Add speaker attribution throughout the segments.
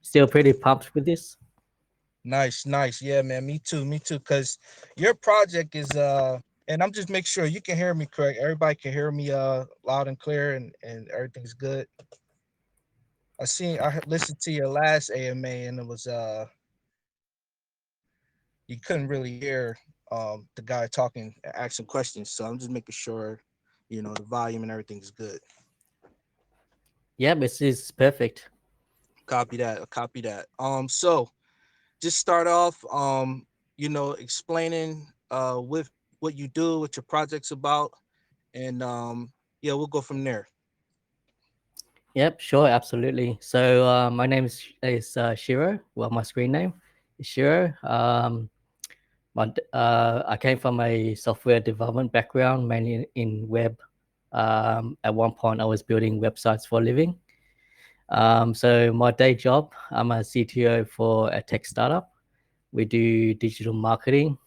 Speaker 1: still pretty pumped with this.
Speaker 2: Nice, nice. Yeah, man. Me too. Me too. Cause your project is and I'm just make sure you can hear me correct. Everybody can hear me loud and clear and everything's good. Listened to your last AMA and it was you couldn't really hear the guy talking asking questions. So I'm just making sure, the volume and everything's good.
Speaker 1: Yeah, this is perfect.
Speaker 2: Copy that. Copy that. So just start off explaining with what you do, what your project's about, and yeah, we'll go from there.
Speaker 1: Yep, sure, absolutely. So my name is Shiro. Well, my screen name is Shiro. I came from a software development background, mainly in web. At one point, I was building websites for a living. So my day job, I'm a CTO for a tech startup. We do digital marketing.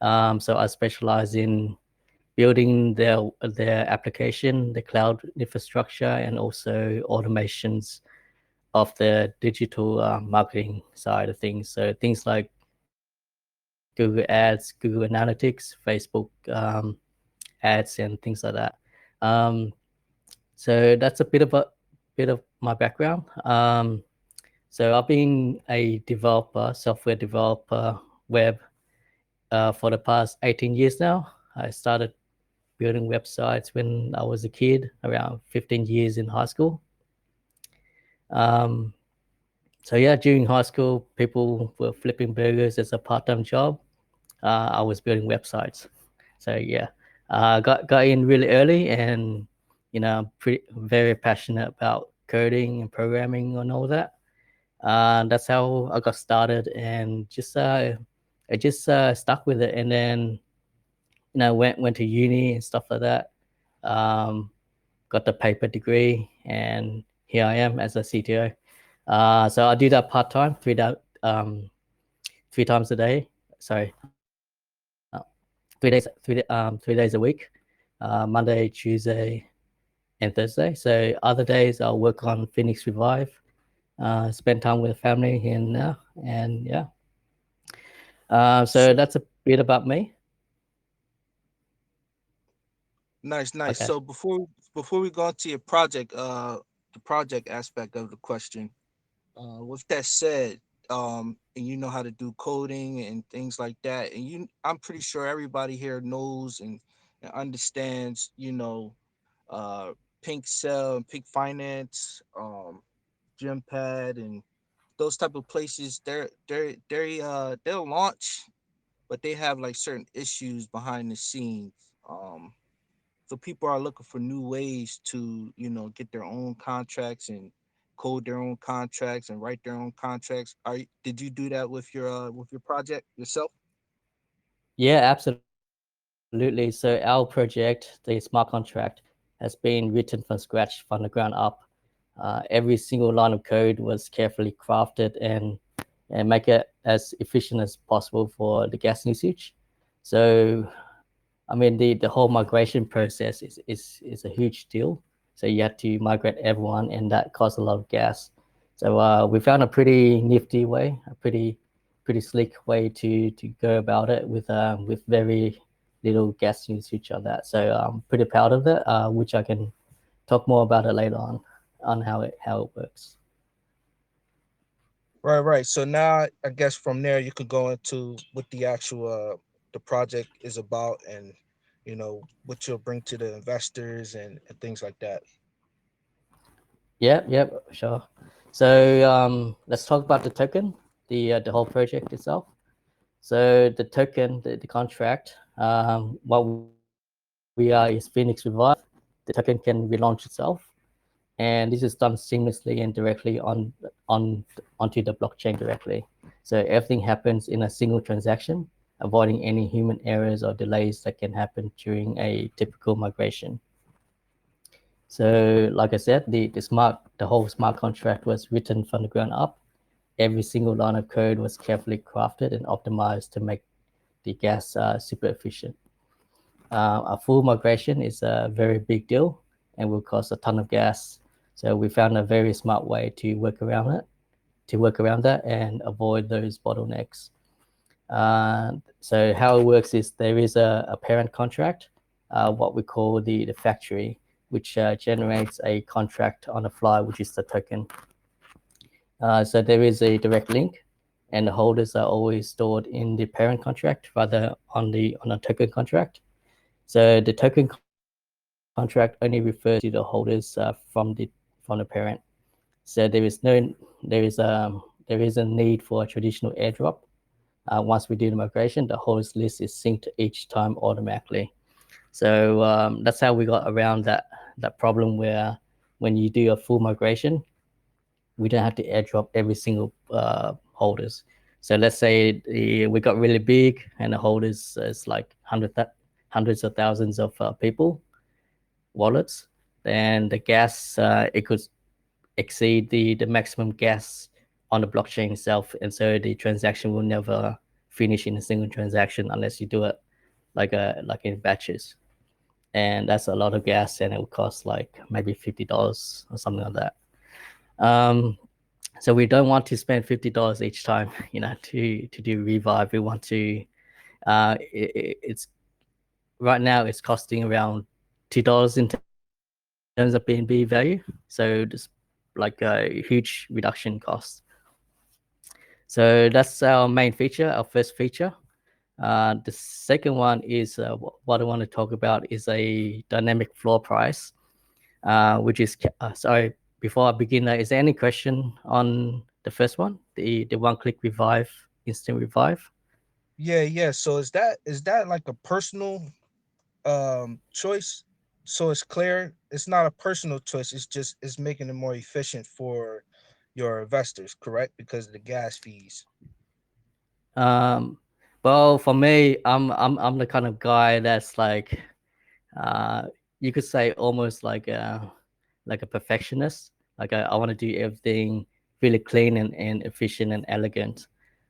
Speaker 1: So I specialize in building their application, the cloud infrastructure, and also automations of the digital marketing side of things. So things like Google Ads, Google Analytics, Facebook ads, and things like that. Um, so that's a bit of my background. So I've been a developer, software developer, web for the past 18 years now. I started building websites when I was a kid, around 15 years in high school. Um, so yeah, during high school, people were flipping burgers as a part-time job. I was building websites. So yeah, got in really early, and I'm very passionate about coding and programming and all that. That's how I got started, and I just stuck with it, and then went to uni and stuff like that. Um, got the paper degree, and here I am as a CTO. So I do that part time, three times a day. Sorry, 3 days a week, Monday, Tuesday, and Thursday. So other days I'll work on Phoenix Revive, spend time with the family here and now, and yeah. So
Speaker 2: So
Speaker 1: that's a bit about me.
Speaker 2: nice, nice.
Speaker 1: Okay.
Speaker 2: So before we go into your project, the project aspect of the question, with that said, and you know how to do coding and things like that, and I'm pretty sure everybody here knows and understands, uh, Pink Cell and Pink Finance, Gympad, and those type of places. They'll launch, but they have like certain issues behind the scenes. So people are looking for new ways to, get their own contracts and code their own contracts and write their own contracts. Did you do that with your project yourself?
Speaker 1: Yeah, absolutely. So our project, the smart contract, has been written from scratch, from the ground up. Every single line of code was carefully crafted and make it as efficient as possible for the gas usage. So, I mean, the whole migration process is a huge deal. So you have to migrate everyone, and that costs a lot of gas. So we found a pretty nifty way, a pretty slick way to go about it with very little gas usage of that. So I'm pretty proud of it, which I can talk more about it later on how it works.
Speaker 2: Right, right. So now I guess from there you could go into what the actual the project is about and what you'll bring to the investors and things like that.
Speaker 1: Yep, sure. So let's talk about the token, the whole project itself. So the token, the contract, what we are is Phoenix Revive. The token can relaunch itself, and this is done seamlessly and directly on onto the blockchain directly. So everything happens in a single transaction, avoiding any human errors or delays that can happen during a typical migration. So, like I said, the whole smart contract was written from the ground up. Every single line of code was carefully crafted and optimized to make the gas super efficient. A full migration is a very big deal and will cost a ton of gas. So we found a very smart way to work around it, to work around that and avoid those bottlenecks. So how it works is there is a parent contract, what we call the factory, which generates a contract on the fly, which is the token. So there is a direct link, and the holders are always stored in the parent contract rather on a token contract. So the token contract only refers to the holders from the parent. So there is a need for a traditional airdrop. Once we do the migration, the host list is synced each time automatically. So that's how we got around that problem where when you do a full migration, we don't have to airdrop every single holders. So let's say we got really big and the holders is like hundreds of thousands of people wallets, then the gas it could exceed the maximum gas on the blockchain itself, and so the transaction will never finish in a single transaction unless you do it like in batches. And that's a lot of gas, and it will cost like maybe $50 or something like that. Um, so we don't want to spend $50 each time, to do revive. We want to. It's right now it's costing around $2 in terms of BNB value. So just like a huge reduction cost. So that's our main feature, our first feature. The second one is what I want to talk about is a dynamic floor price, which is sorry. Before I begin, is there any question on the first one, the one-click revive, instant revive?
Speaker 2: Yeah. So is that like a personal choice? So it's clear it's not a personal choice, it's just it's making it more efficient for your investors, correct? Because of the gas fees.
Speaker 1: Um, well, for me, I'm the kind of guy that's like, uh, you could say almost like a perfectionist. Like I want to do everything really clean and efficient and elegant.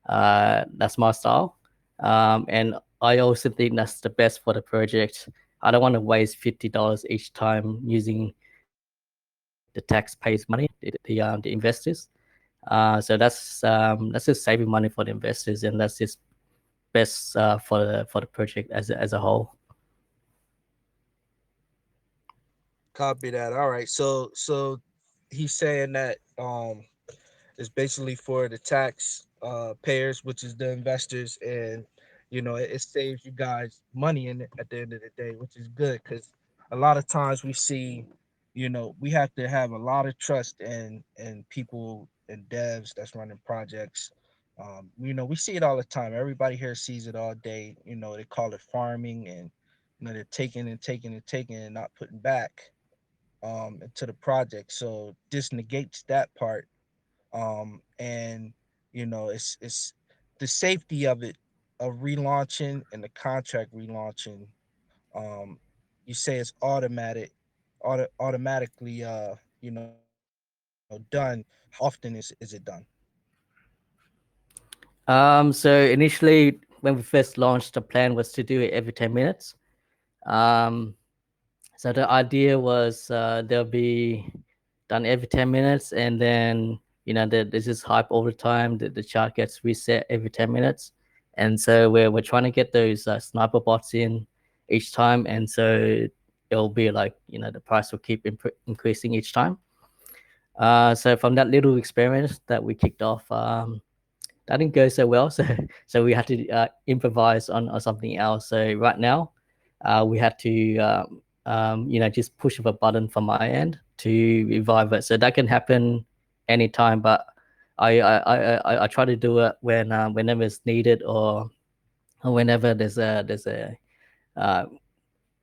Speaker 1: That's my style. And I also think that's the best for the project. I don't want to waste $50 each time using the taxpayers' money, the investors. So that's just saving money for the investors, and that's just best for the project as a whole.
Speaker 2: Copy that. All right. So he's saying that it's basically for the tax payers, which is the investors, and it saves you guys money at the end of the day, which is good because a lot of times we see, we have to have a lot of trust in people and devs that's running projects. We see it all the time. Everybody here sees it all day. They call it farming, and they're taking and taking and taking and not putting back into the project. So this negates that part. And it's the safety of it, of relaunching and the contract relaunching. um you say it's automatically done. How often is it done?
Speaker 1: So initially, when we first launched, the plan was to do it every 10 minutes. Um, so the idea was they'll be done every 10 minutes, and then there's this hype all the time that the chart gets reset every 10 minutes. And so we're trying to get those sniper bots in each time, and so it'll be like the price will keep increasing each time. So from that little experiment that we kicked off, that didn't go so well. So we had to improvise on something else. So right now, we had to just push of a button from my end to revive it. So that can happen anytime, but I try to do it whenever it's needed, or whenever there's a uh,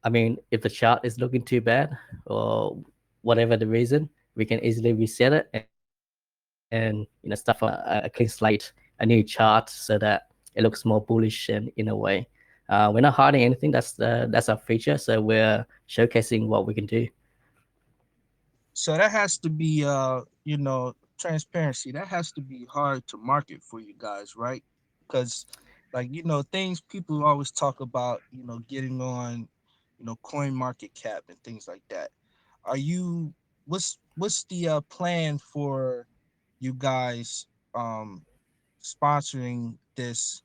Speaker 1: I mean, if the chart is looking too bad or whatever the reason, we can easily reset it and start from a clean slate, a new chart, so that it looks more bullish and in a way. We're not hiding anything. That's our feature. So we're showcasing what we can do.
Speaker 2: So that has to be transparency. That has to be hard to market for you guys, right? Because like things people always talk about, getting on, coin market cap and things like that. Are you what's what's the plan for you guys sponsoring this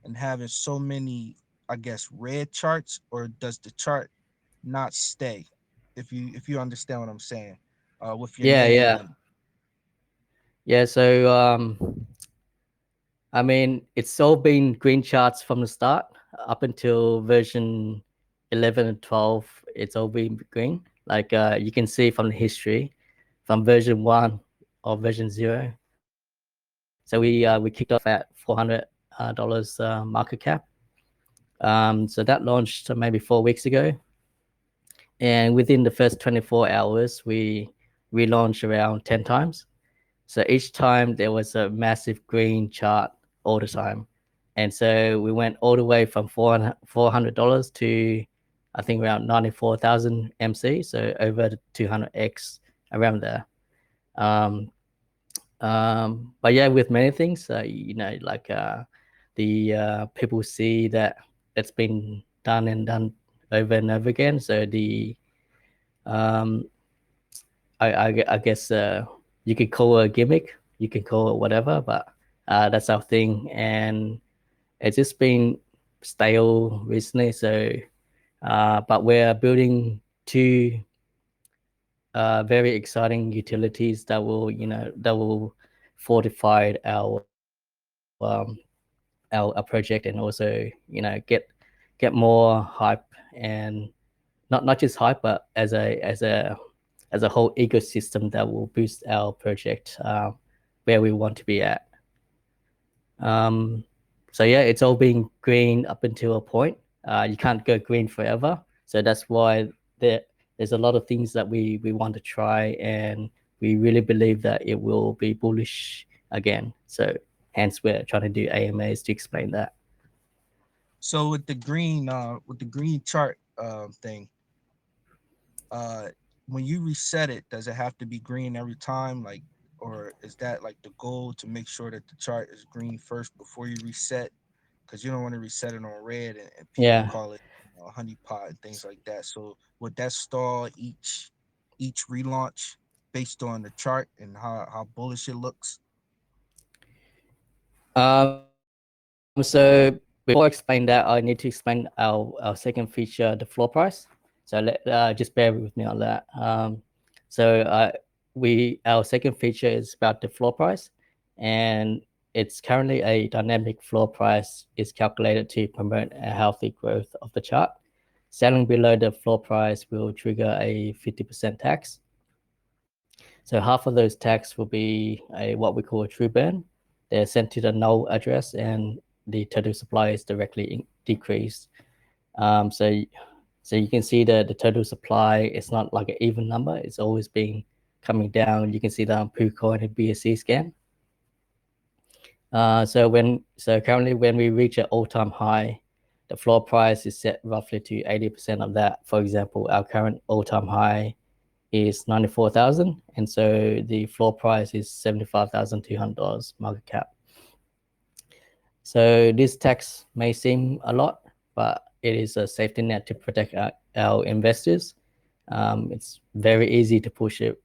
Speaker 2: and having so many, I guess, red charts, or does the chart not stay? If you understand what I'm saying, with your
Speaker 1: Yeah,
Speaker 2: name
Speaker 1: yeah,
Speaker 2: on it.
Speaker 1: yeah. So I mean, it's all been green charts from the start up until version 11 and 12. It's all been green. Like you can see from the history, from version one or version zero. So we kicked off at $400 market cap. So that launched maybe 4 weeks ago, and within the first 24 hours, we relaunched around 10 times. So each time there was a massive green chart all the time. And so we went all the way from $400 to I think around 94,000 MC, so over 200x around there. Um, but yeah, with many things, like the people see that it's been done and done over and over again. So um, I guess you could call it a gimmick, you can call it whatever, but that's our thing, and it's just been stale recently. So, but we're building two very exciting utilities that will, fortify our project, and also, get more hype, and not just hype, but as a whole ecosystem that will boost our project where we want to be at. Um, so yeah, it's all been green up until a point. You can't go green forever, so that's why there's a lot of things that we want to try, and we really believe that it will be bullish again. So hence we're trying to do AMAs to explain that.
Speaker 2: So with the green chart thing, uh, when you reset it, does it have to be green every time? Like, or is that like the goal to make sure that the chart is green first before you reset? Because you don't want to reset it on red, and people
Speaker 1: Yeah.
Speaker 2: call it honeypot and things like that. So would that stall each relaunch based on the chart and how bullish it looks?
Speaker 1: So before I explain that, I need to explain our second feature, the floor price. So just bear with me on that. So our second feature is about the floor price, and it's currently a dynamic floor price is calculated to promote a healthy growth of the chart. Selling below the floor price will trigger a 50% tax. So half of those tax will be what we call a true burn. They're sent to the null address, and the total supply is directly decreased. So you can see the total supply. It's not like an even number. It's always been coming down. You can see that on PooCoin and BSC scan. So currently when we reach an all-time high, the floor price is set roughly to 80% of that. For example, our current all-time high is 94,000, and so the floor price is $75,200 market cap. So this tax may seem a lot, but it is a safety net to protect our investors. It's very easy to push it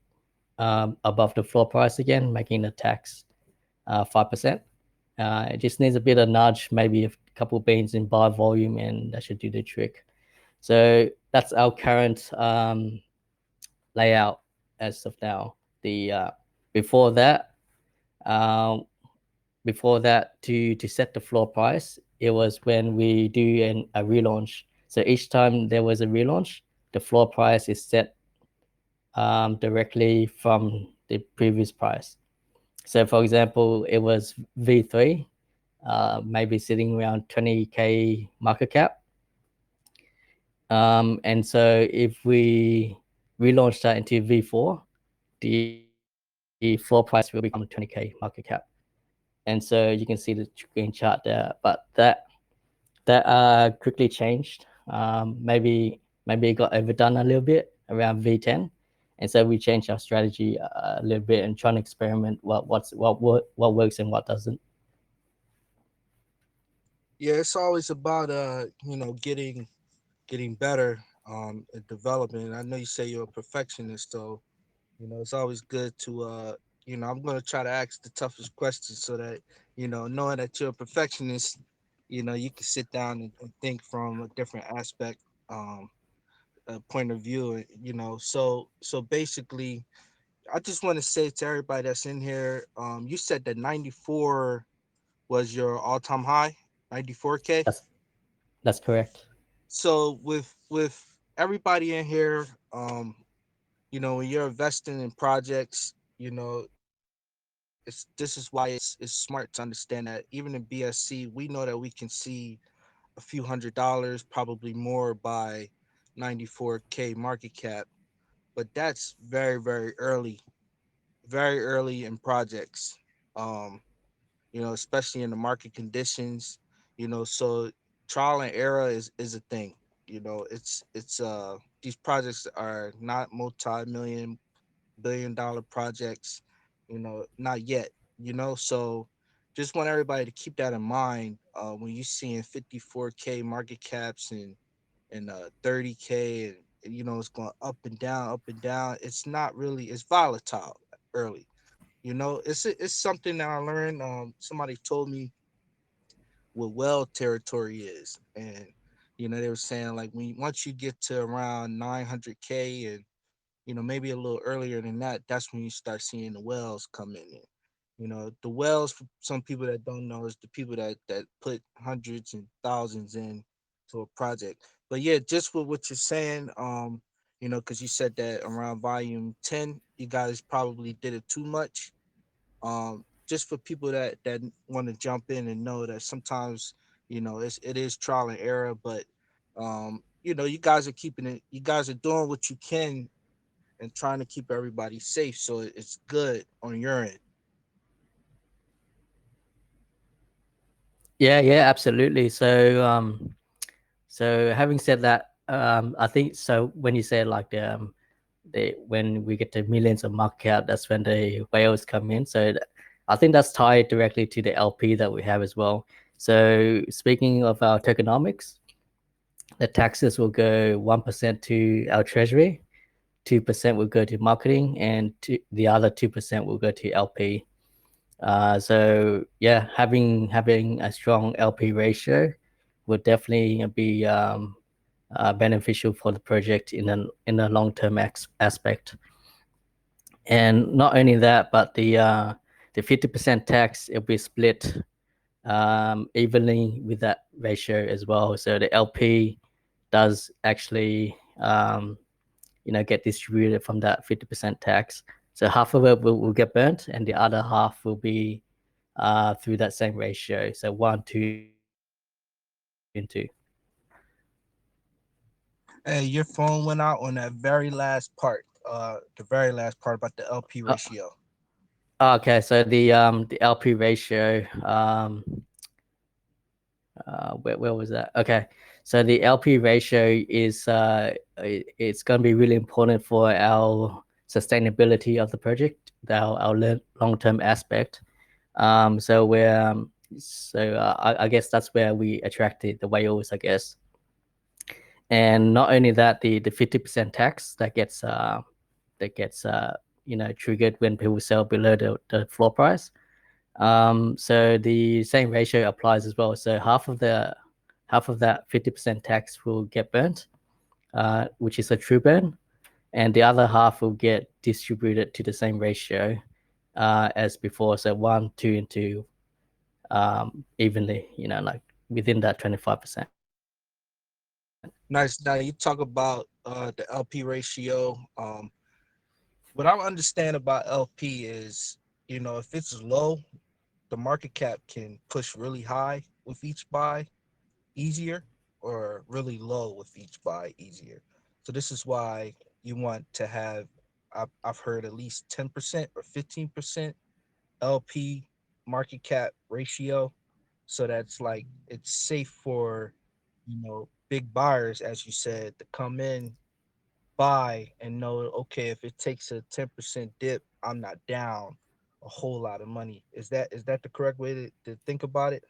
Speaker 1: above the floor price again, making the tax 5%. It just needs a bit of nudge, maybe a couple of beans in buy volume, and that should do the trick. So that's our current layout as of now. The before that, uh, to set the floor price, it was when we do a relaunch. So each time there was a relaunch, the floor price is set directly from the previous price. So for example, it was V3, maybe sitting around 20K market cap. And so if we relaunch that into V4, the floor price will become 20K market cap. And so you can see the green chart there, but that quickly changed. Maybe it got overdone a little bit around V10, and so we changed our strategy a little bit and trying to experiment what works and what doesn't.
Speaker 2: Yeah, it's always about getting better at development. I know you say you're a perfectionist, so It's always good to I'm gonna try to ask the toughest questions so that, knowing that you're a perfectionist, you can sit down and think from a different aspect, um, point of view, so basically, I just want to say to everybody that's in here, you said that 94 was your all-time high, 94K.
Speaker 1: That's that's correct.
Speaker 2: So with everybody in here, when you're investing in projects, this is why it's smart to understand that even in BSC, we know that we can see a few $100s, probably more by 94K market cap, but that's very, very early in projects. Um, especially in the market conditions, so trial and error is a thing. It's these projects are not multi-million billion-dollar projects, not yet, so just want everybody to keep that in mind when you seeing 54K market caps and 30K, and it's going up and down. It's not really, it's volatile early. It's something that I learned. Somebody told me what well territory is, and they were saying like once you get to around 900K, and maybe a little earlier than that, that's when you start seeing the wells come in. The wells, for some people that don't know, is the people that put hundreds and thousands in to a project. But yeah, just with what you're saying, because you said that around volume 10, you guys probably did it too much. Just for people that want to jump in and know that sometimes, it is trial and error, but you guys are keeping it, you guys are doing what you can and trying to keep everybody safe, so it's good on your end.
Speaker 1: Yeah, yeah, absolutely. So having said that, I think so. When you say like when we get to millions of market cap, that's when the whales come in. So I think that's tied directly to the LP that we have as well. So speaking of our tokenomics, the taxes will go 1% to our treasury, 2% will go to marketing, and the other 2% will go to LP. So yeah, having a strong LP ratio would definitely be beneficial for the project in a long term aspect. And not only that, but the 50% tax, it'll be split evenly with that ratio as well. So the LP does actually get distributed from that 50% tax. So half of it will get burnt, and the other half will be through that same ratio. So 1, 2, and 2.
Speaker 2: Hey, your phone went out on that very last part, the very last part about the LP
Speaker 1: Uh,
Speaker 2: ratio.
Speaker 1: okay, so the LP ratio, where was that? Okay, so the LP ratio is it's going to be really important for our sustainability of the project, our long term aspect. So we're I guess that's where we attracted the whales, I guess. And not only that, the 50% tax that gets triggered when people sell below the floor price. So the same ratio applies as well. So half of that 50% tax will get burnt, which is a true burn, and the other half will get distributed to the same ratio as before. So 1, 2, and 2, evenly, like within that 25%.
Speaker 2: Nice. Now you talk about the LP ratio. What I understand about LP is, if it's low, the market cap can push really high with each buy easier, or really low with each buy easier. So this is why you want to have, I've heard, at least 10% or 15% LP market cap ratio. So that's like it's safe for, big buyers, as you said, to come in, buy, and know, okay, if it takes a 10% dip, I'm not down a whole lot of money. Is that the correct way to think about it?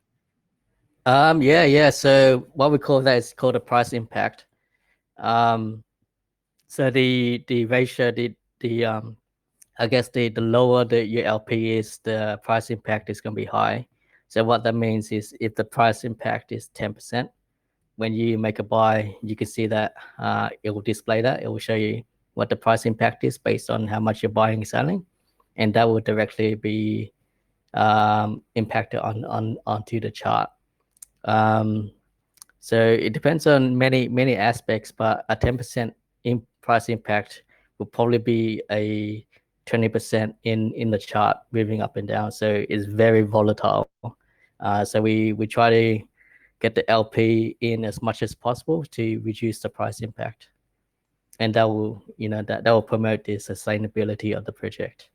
Speaker 1: Yeah, yeah. So what we call that is called a price impact. Um, so the ratio, the I guess the lower your LP is, the price impact is going to be high. So what that means is if the price impact is 10%, when you make a buy, you can see that it will display that. It will show you what the price impact is based on how much you're buying and selling, and that will directly be impacted onto the chart. Um, so it depends on many aspects, but a 10% in price impact will probably be a 20% in the chart moving up and down. So it's very volatile. So we try to get the LP in as much as possible to reduce the price impact, and that will that will promote the sustainability of the project.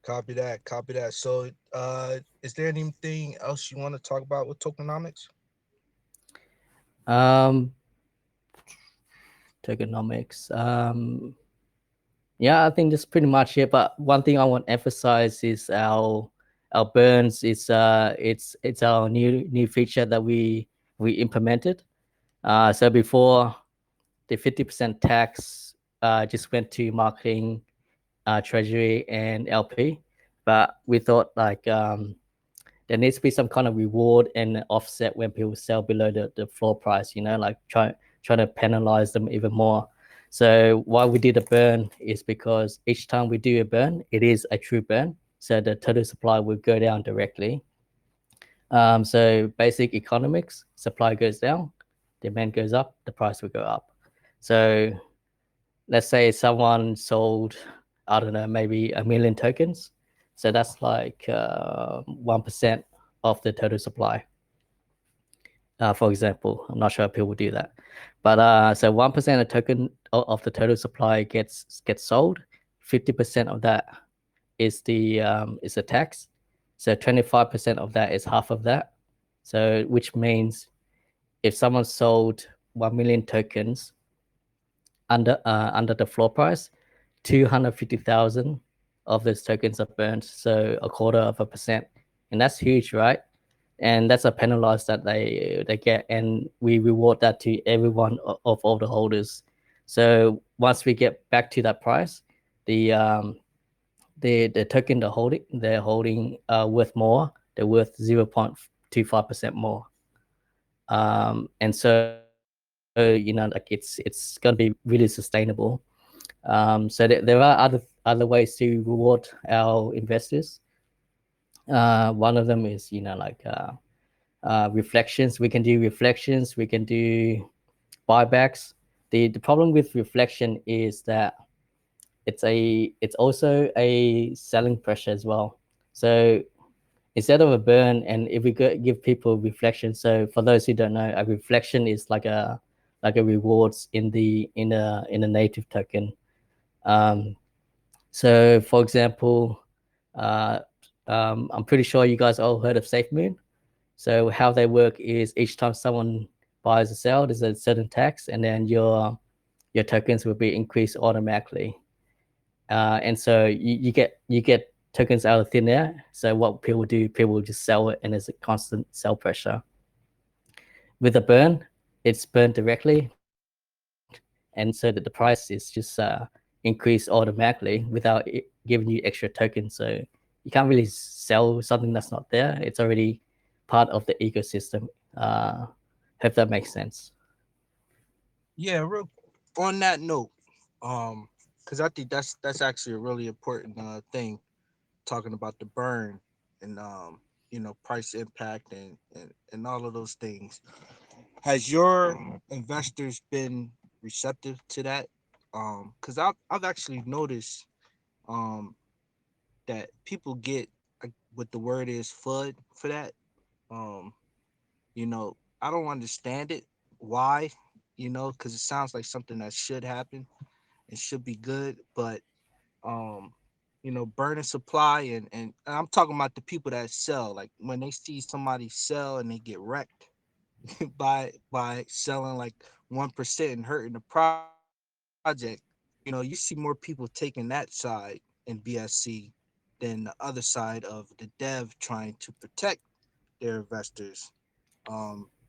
Speaker 2: Copy that. Copy that. So, is there anything else you want to talk about with tokenomics?
Speaker 1: Um, Tokenomics. Yeah, I think that's pretty much it. But one thing I want to emphasize is our burns. It's our new feature that we implemented. So before, the 50% tax just went to marketing, treasury, and LP. But we thought like there needs to be some kind of reward and offset when people sell below the floor price, like trying to penalize them even more. So why we did a burn is because each time we do a burn, it is a true burn. So the total supply will go down directly. So basic economics, supply goes down, demand goes up, the price will go up. So let's say someone sold, I don't know, maybe a million tokens. So that's like 1% of the total supply. For example, I'm not sure if people do that, but so 1% of the total supply gets sold. 50% of that is the tax. So 25% of that is half of that. So which means if someone sold 1 million tokens under the floor price, 250,000 of those tokens are burned, so a quarter of a percent, and that's huge, right? And that's a penalized that they get, and we reward that to everyone of all the holders. So once we get back to that price, the the token they're holding worth more. They're worth 0.25% more. And so like it's going to be really sustainable. So there are other ways to reward our investors. One of them is reflections. We can do reflections. We can do buybacks. The problem with reflection is that it's also a selling pressure as well. So instead of a burn, and if we give people reflection, so for those who don't know, a reflection is like a rewards in a native token. um, so for example, uh, I'm pretty sure you guys all heard of SafeMoon. So how they work is each time someone buys or sells, there's a certain tax, and then your tokens will be increased automatically. And so you get tokens out of thin air. So what people do, people just sell it, and there's a constant sell pressure. With a burn, it's burned directly, and so that the price is just increased automatically without it giving you extra tokens. So you can't really sell something that's not there. It's already part of the ecosystem. Hope that makes sense.
Speaker 2: Yeah, real, on that note, because I think that's actually a really important thing, talking about the burn and price impact and all of those things. Has your investors been receptive to that? Because I've actually noticed um that people get what the word is FUD for that. Um, I don't understand it. Why? Because it sounds like something that should happen and should be good, but um, burning supply and I'm talking about the people that sell. Like when they see somebody sell and they get wrecked by selling like 1% and hurting the project, you see more people taking that side in BSC than the other side of the dev trying to protect their investors.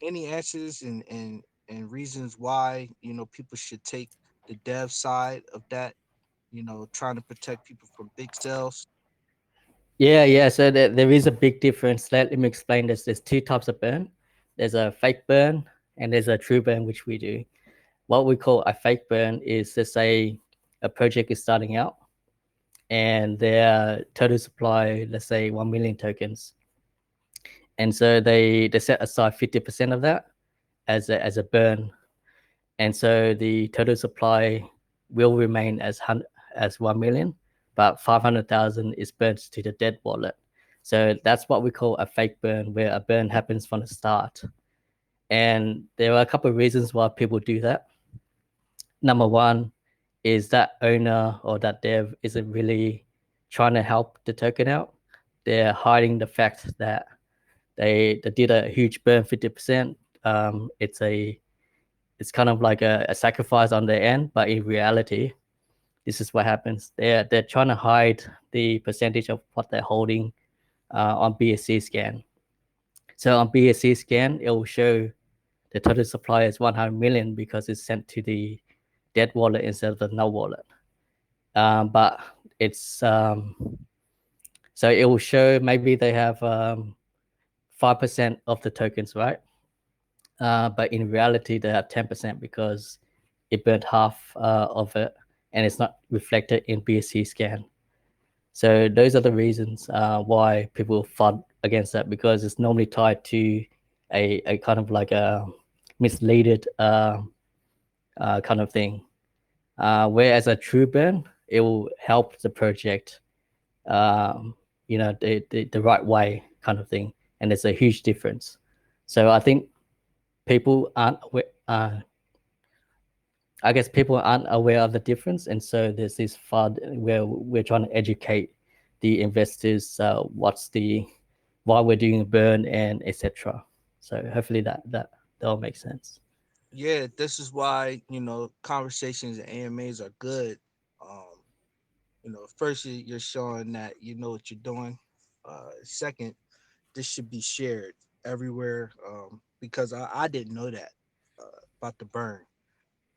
Speaker 2: Any answers and reasons why people should take the dev side of that? trying to protect people from big sales?
Speaker 1: Yeah. So there is a big difference. Let me explain this. There's two types of burn. There's a fake burn and there's a true burn, which we do. What we call a fake burn is, let's say a project is starting out and their total supply, let's say 1 million tokens. And so they set aside 50% of that as a burn. And so the total supply will remain as 1 million, but 500,000 is burnt to the dead wallet. So that's what we call a fake burn, where a burn happens from the start. And there are a couple of reasons why people do that. Number one is that owner or that dev isn't really trying to help the token out. They're hiding the fact that they did a huge burn, 50%. It's kind of like a sacrifice on their end, but in reality, this is what happens. They're trying to hide the percentage of what they're holding on BSC scan. So on BSC scan, it will show the total supply is 100 million because it's sent to the dead wallet instead of the null wallet. But it's so it will show maybe they have 5% of the tokens, right? But in reality, they have 10% because it burnt half of it and it's not reflected in BSC scan. So those are the reasons why people fought against that, because it's normally tied to a kind of like a misleaded kind of thing. Whereas a true burn, it will help the project, the right way kind of thing. And there's a huge difference. So I think people aren't I guess people aren't aware of the difference, and so there's this FUD where we're trying to educate the investors why we're doing a burn and etc. So hopefully that'll make sense.
Speaker 2: Yeah, this is why conversations and AMAs are good. Um, first you're showing that you know what you're doing. Second, this should be shared everywhere, because I didn't know that about the burn.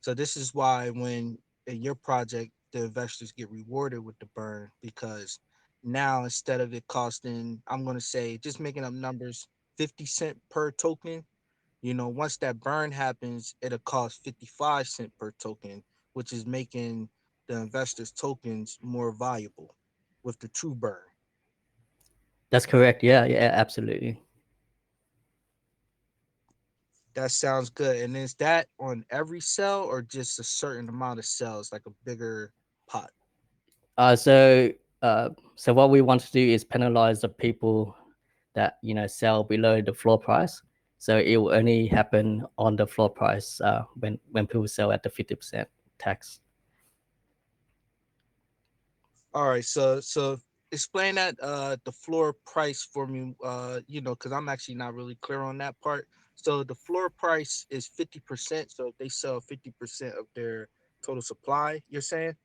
Speaker 2: So this is why when in your project the investors get rewarded with the burn, because now instead of it costing, I'm going to say, just making up numbers, 50 cent per token, once that burn happens, it'll cost 55 cent per token, which is making the investors tokens more valuable with the true burn.
Speaker 1: That's correct. Yeah, absolutely.
Speaker 2: That sounds good. And is that on every cell or just a certain amount of cells, like a bigger pot?
Speaker 1: Uh, so so what we want to do is penalize the people that sell below the floor price. So it will only happen on the floor price when people sell at the 50% tax.
Speaker 2: All right, so explain that the floor price for me, because I'm actually not really clear on that part. So the floor price is 50%. So if they sell 50% of their total supply, you're saying?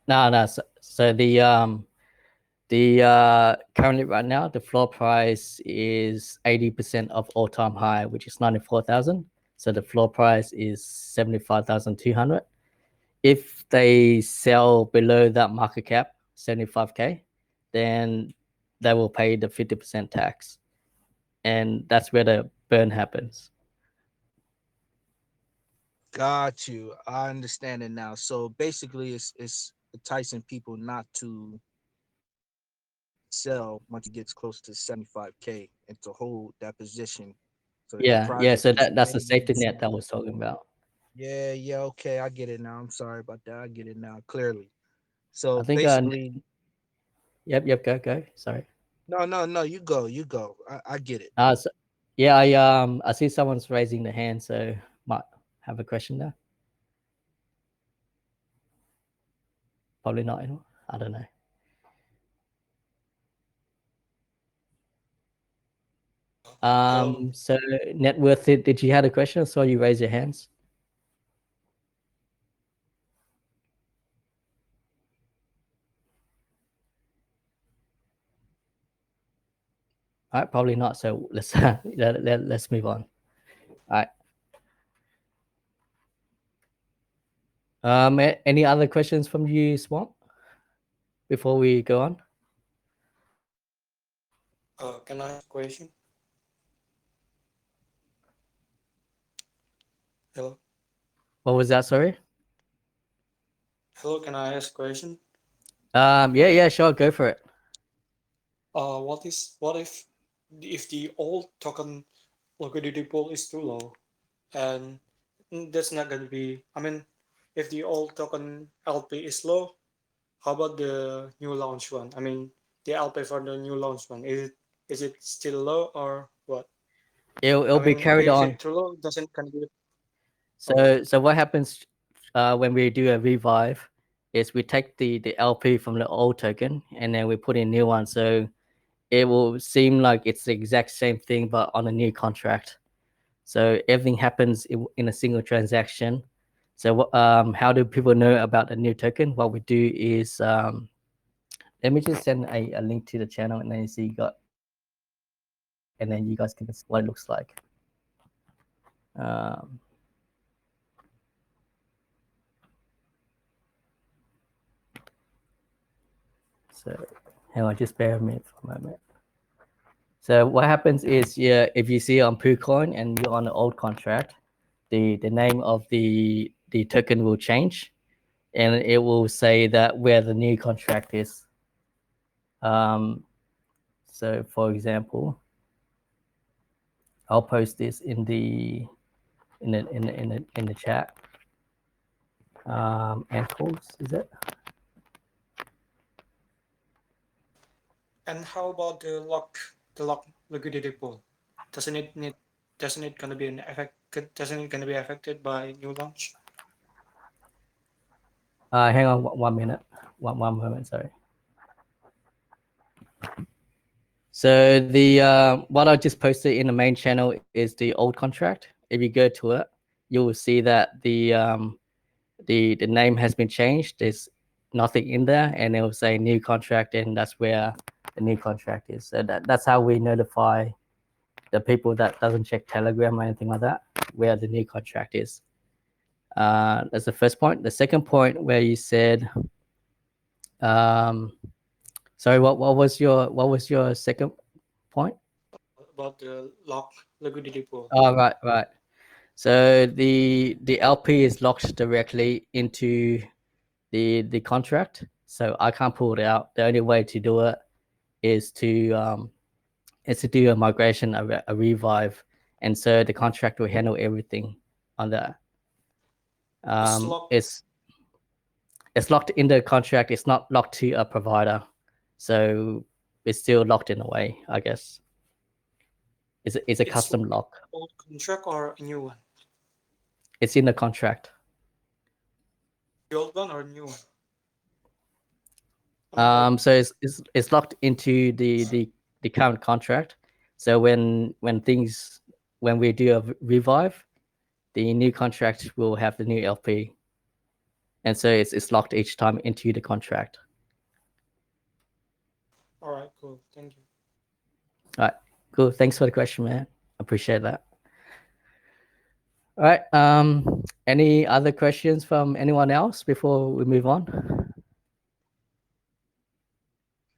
Speaker 1: No. So the currently right now the floor price is 80% of all time high, which is 94,000. So the floor price is 75,200. If they sell below that market cap, 75k, then they will pay the 50% tax, and that's where the burn happens.
Speaker 2: Got you. I understand it now. So basically, it's enticing people not to sell once it gets close to 75K and to hold that position so that the
Speaker 1: Yeah.
Speaker 2: project
Speaker 1: So
Speaker 2: is
Speaker 1: that's the
Speaker 2: staying
Speaker 1: safety
Speaker 2: in
Speaker 1: net that I
Speaker 2: sell.
Speaker 1: was talking about.
Speaker 2: Yeah, okay, I get it now. I'm sorry about that. I get it now clearly.
Speaker 1: I
Speaker 2: So
Speaker 1: think
Speaker 2: basically,
Speaker 1: yep, go, sorry.
Speaker 2: no, you go. I get it.
Speaker 1: So, yeah, I see someone's raising the hand, so might have a question there. Probably not anymore. I don't know.
Speaker 2: So
Speaker 1: So net worth, did you have a question? I saw you raise your hands. All right, probably not. So let's let's move on. All right. Any other questions from you, Swamp, before we go on?
Speaker 3: Can I ask a question? Hello?
Speaker 1: What was that? Sorry.
Speaker 3: Hello, can I ask a question?
Speaker 1: Yeah, sure, go for it.
Speaker 3: What if the old token liquidity pool is too low, and that's not gonna be, I mean, if the old token LP is low, how about the new launch one? I mean, the LP for the new launch one, is it still low or what?
Speaker 1: It'll
Speaker 3: I
Speaker 1: be
Speaker 3: mean,
Speaker 1: carried
Speaker 3: if
Speaker 1: on.
Speaker 3: it's too low, doesn't gonna be.
Speaker 1: So what happens when we do a revive is we take the LP from the old token and then we put in new one. So it will seem like it's the exact same thing but on a new contract. So everything happens in a single transaction. So how do people know about the new token? What we do is let me just send a link to the channel and then you see and then you guys can see what it looks like. So hang on, just bear with me for a moment. So what happens is, yeah, if you see on PooCoin and you're on the old contract, the name of the token will change, and it will say that where the new contract is. So for example, I'll post this in the chat. Ankles, is it?
Speaker 3: And how about the lock liquidity pool? Doesn't it gonna be doesn't it gonna be affected by new launch?
Speaker 1: Hang on 1 minute, one moment, sorry. So the what I just posted in the main channel is the old contract. If you go to it, you will see that the name has been changed. There's nothing in there, and it will say new contract, and that's where the new contract is. So that's how we notify the people that doesn't check Telegram or anything like that where the new contract is. That's the first point. The second point where you said, sorry, what was your second point?
Speaker 3: About the lock liquidity pool.
Speaker 1: Oh, right. So the LP is locked directly into the contract, so I can't pull it out. The only way to do it is to do a migration, a revive, and so the contract will handle everything on that. It's locked in the contract. It's not locked to a provider, so it's still locked in a way, I guess. It's a custom lock.
Speaker 3: Old contract or a new one?
Speaker 1: It's in the contract.
Speaker 3: The old one or new one?
Speaker 1: So it's locked into the current contract. So when we do a revive, the new contract will have the new LP, and so it's locked each time into the contract.
Speaker 3: All right, cool. Thank you.
Speaker 1: All right, cool. Thanks for the question, man. Appreciate that. All right. Any other questions from anyone else before we move on?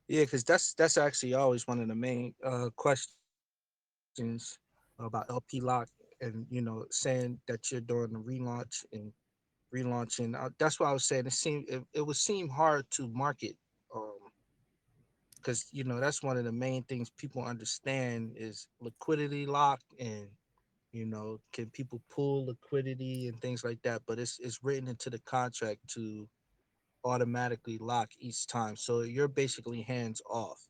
Speaker 2: Yeah, because that's actually always one of the main questions about LP lock, and saying that you're doing the relaunch and relaunching. That's why I was saying it would seem hard to market, because that's one of the main things people understand is liquidity lock, and can people pull liquidity and things like that. But it's written into the contract to automatically lock each time, so you're basically hands off.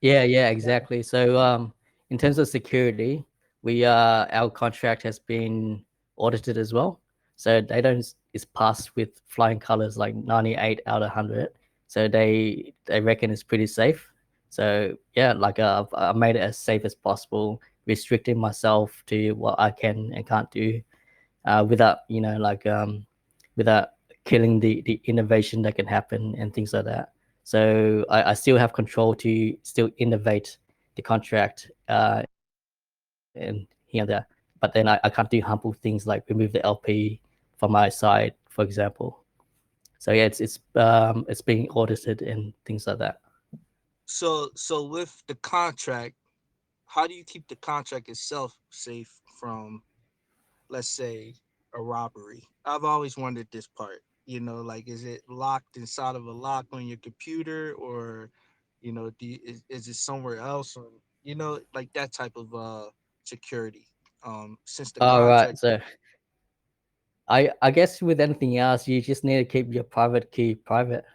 Speaker 1: Yeah, exactly. So in terms of security, our contract has been audited as well. So they don't is passed with flying colors, like 98 out of 100. So they reckon it's pretty safe. So yeah, like I made it as safe as possible, restricting myself to what I can and can't do, without without killing the innovation that can happen and things like that. So I still have control to still innovate the contract and here and there. But then I can't do humble things like remove the LP from my side for example. So yeah, it's being audited and things like that.
Speaker 2: So with the contract, how do you keep the contract itself safe from, let's say, a robbery? I've always wondered this part. Like, is it locked inside of a lock on your computer, or is it somewhere else, or like that type of security? Since the
Speaker 1: All right,
Speaker 2: contract.
Speaker 1: so I guess with anything else, you just need to keep your private key private.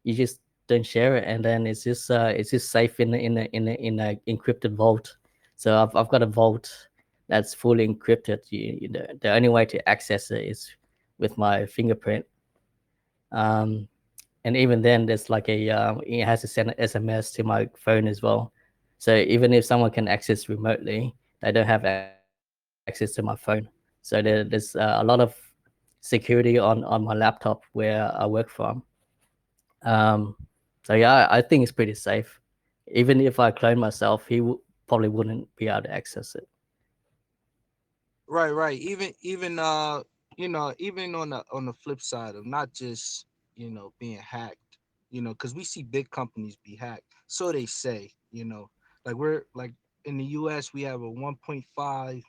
Speaker 1: You just don't share it, and then it's just safe in a encrypted vault. So I've got a vault that's fully encrypted. The only way to access it is with my fingerprint. And even then, there's like it has to send an SMS to my phone as well. So even if someone can access remotely, they don't have access to my phone. So there's a lot of security on my laptop where I work from. Um, so yeah, I think it's pretty safe. Even if I clone myself, probably wouldn't be able to access it.
Speaker 2: Right. Even even on the flip side of not just being hacked, because we see big companies be hacked. So they say, like we're like in the U.S. we have a 1.5, 1.9,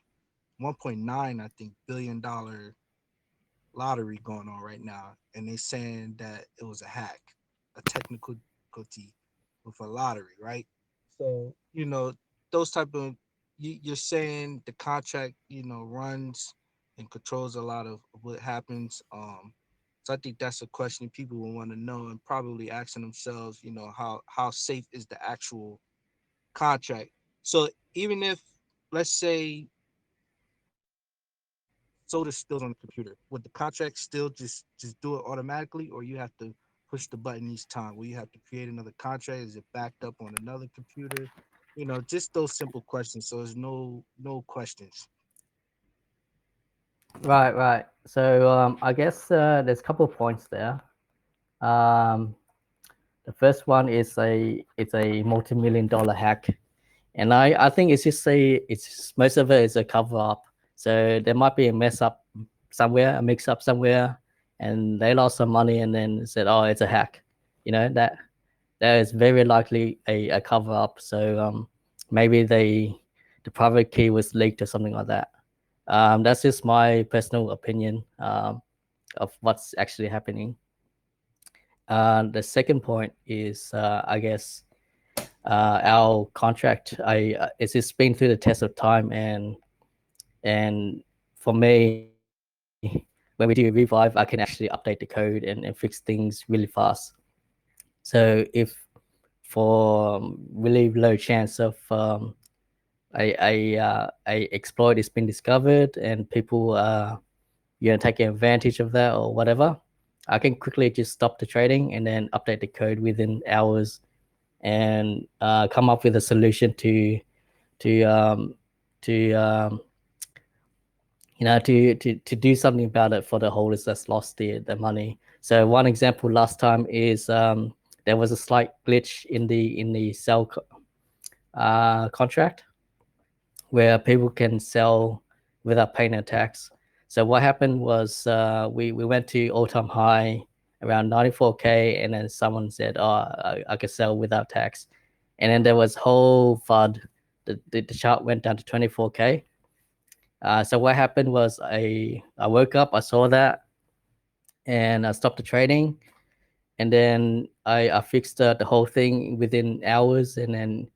Speaker 2: I think, $1 billion lottery going on right now, and they saying that it was a hack, a technical difficulty with a lottery, right? So those type of, you're saying the contract runs and controls a lot of what happens. So I think that's a question people will want to know, and probably asking themselves, how safe is the actual contract? So even if, let's say, soda spills on the computer, would the contract still just do it automatically, or you have to push the button each time? Will you have to create another contract? Is it backed up on another computer? Just those simple questions. So there's no questions.
Speaker 1: Right. So I guess there's a couple of points there. Um, the first one is it's a multi-million dollar hack, and I think most of it is a cover up. So there might be a mess up somewhere, a mix up somewhere, and they lost some money and then said, oh, it's a hack. That is very likely a cover up. So maybe the private key was leaked or something like that. That's just my personal opinion of what's actually happening. The second point is, I guess, our contract. It's just been through the test of time, and for me, when we do revive, I can actually update the code and fix things really fast. So if for really low chance of a exploit is being discovered and people taking advantage of that or whatever, I can quickly just stop the trading and then update the code within hours and come up with a solution to um, to to do something about it for the holders that's lost the money. So one example last time is there was a slight glitch in the sell contract where people can sell without paying a tax. So what happened was we went to all-time high around 94K, and then someone said, oh, I could sell without tax. And then there was whole FUD. The chart went down to 24K. So what happened was I woke up, I saw that, and I stopped the trading. And then I fixed the whole thing within hours, and then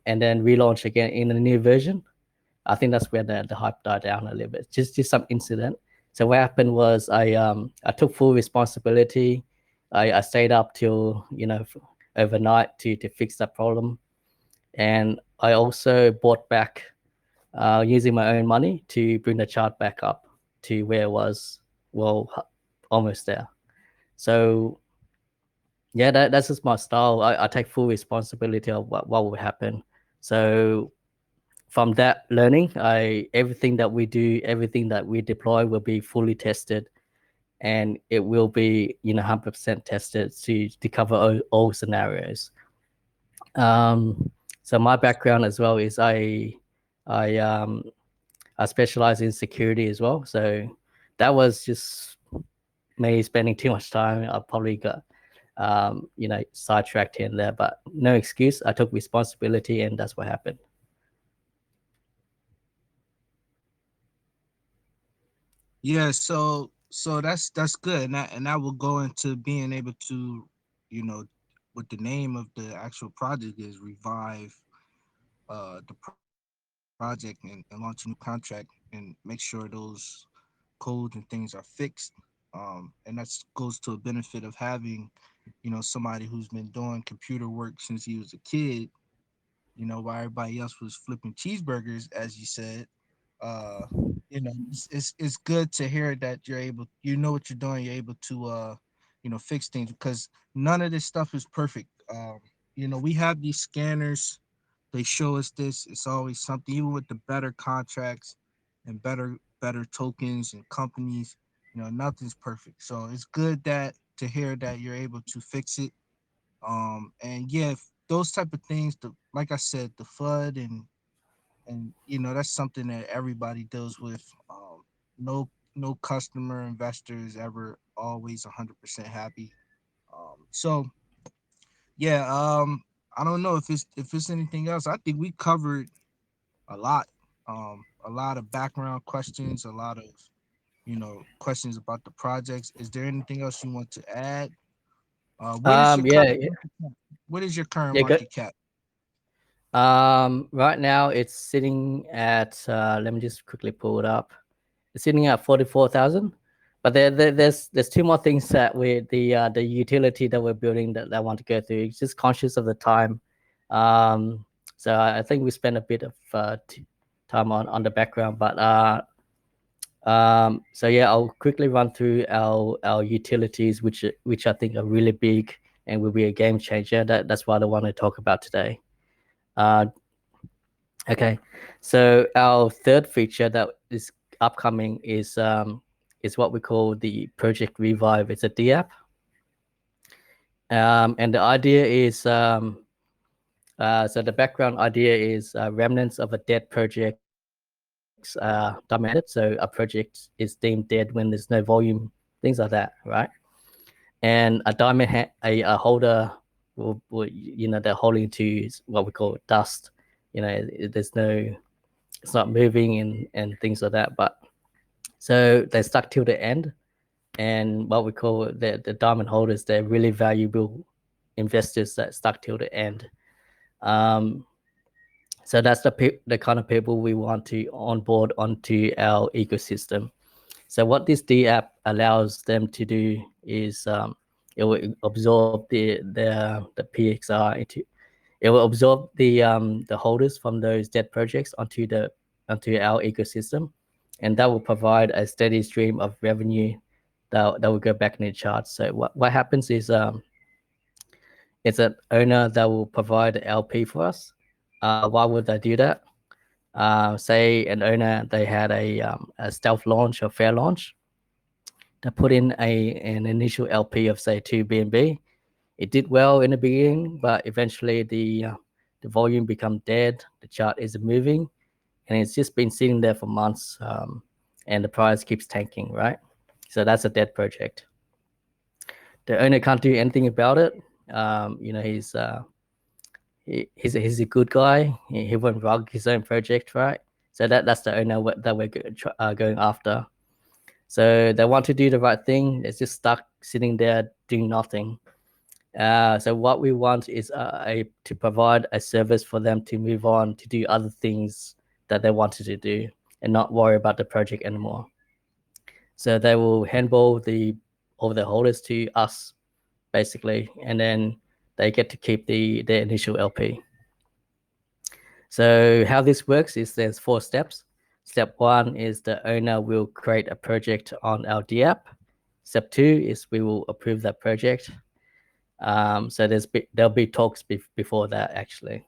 Speaker 1: relaunch again in a new version. I think that's where the hype died down a little bit. Just some incident. So what happened was I took full responsibility. I stayed up till overnight to fix that problem, and I also bought back using my own money to bring the chart back up to where it was. Well, almost there. So yeah, that's just my style. I take full responsibility of what will happen. So from that learning, everything that we do, everything that we deploy will be fully tested, and it will be 100% tested to cover all scenarios. So my background as well is I specialize in security as well. So that was just me spending too much time. I probably got sidetracked here and there, but no excuse. I took responsibility, and that's what happened.
Speaker 2: Yeah, so that's good, and that will go into being able to, what the name of the actual project is, revive the project and launch a new contract and make sure those codes and things are fixed. And that goes to a benefit of having, somebody who's been doing computer work since he was a kid. While everybody else was flipping cheeseburgers, as you said. uh it's good to hear that you're able, what you're doing, you're able to fix things, because none of this stuff is perfect. We have these scanners, they show us this, it's always something, even with the better contracts and better tokens and companies, nothing's perfect. So it's good that to hear that you're able to fix it. And yeah, those type of things, like I said, the FUD and that's something that everybody deals with. No customer investor is ever always 100% happy. So yeah, I don't know if it's anything else. I think we covered a lot. A lot of background questions, a lot of questions about the projects. Is there anything else you want to add? What is your
Speaker 1: Yeah,
Speaker 2: what is your current
Speaker 1: yeah.
Speaker 2: market cap?
Speaker 1: Right now it's sitting at. Let me just quickly pull it up. It's sitting at 44,000. But there's two more things that the utility that we're building that I want to go through. It's just conscious of the time. So I think we spent a bit of time on the background, but so yeah, I'll quickly run through our utilities, which I think are really big and will be a game changer. That's what I want to talk about today. Okay, so our third feature that is upcoming is what we call the Project Revive. It's a DApp, and the idea is so the background idea is remnants of a dead project documented. So a project is deemed dead when there's no volume, things like that, right? And a diamond a holder will they're holding to what we call dust. There's no, it's not moving and things like that. But so they're stuck till the end, and what we call the diamond holders, they're really valuable investors that stuck till the end. So that's the kind of people we want to onboard onto our ecosystem. So what this DApp allows them to do is it will absorb the PXR into, it will absorb the holders from those dead projects onto our ecosystem, and that will provide a steady stream of revenue that will go back in the charts. So what happens is it's an owner that will provide an LP for us. Why would they do that? Say an owner, they had a stealth launch or fair launch. They put in an initial LP of say 2 BNB. It did well in the beginning, but eventually the volume become dead. The chart isn't moving, and it's just been sitting there for months, and the price keeps tanking, right? So that's a dead project. The owner can't do anything about it. He's a good guy. He won't rug his own project, right? So that's the owner that we're going after. So they want to do the right thing. They're just stuck sitting there doing nothing. So what we want is to provide a service for them to move on to do other things that they wanted to do and not worry about the project anymore. So they will handball all the holders to us, basically, and then they get to keep their initial LP. So how this works is there's 4 steps. Step 1 is the owner will create a project on our DApp. Step 2 is we will approve that project. So there'll be talks before that, actually.